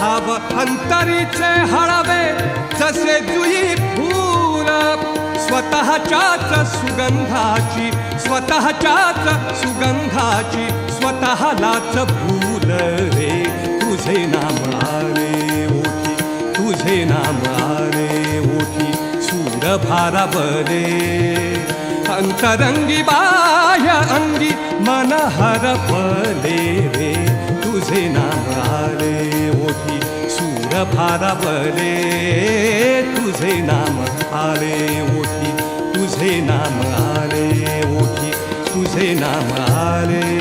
भाव अंतरीचे हळवे जसे जुई फूल स्वतःच्याच सुगंधाची स्वतःलाच भूल रे तुझे नाम आले ओठी तुझे नाम आले ओठी सूर भारावले अंतरंगी बाह्य अंगी मन हरपले रे तुझे नाम आले ओठी सूर भारावले तुझे नाम आले ओठी तुझे नाम आले ओठी तुझे नाम आले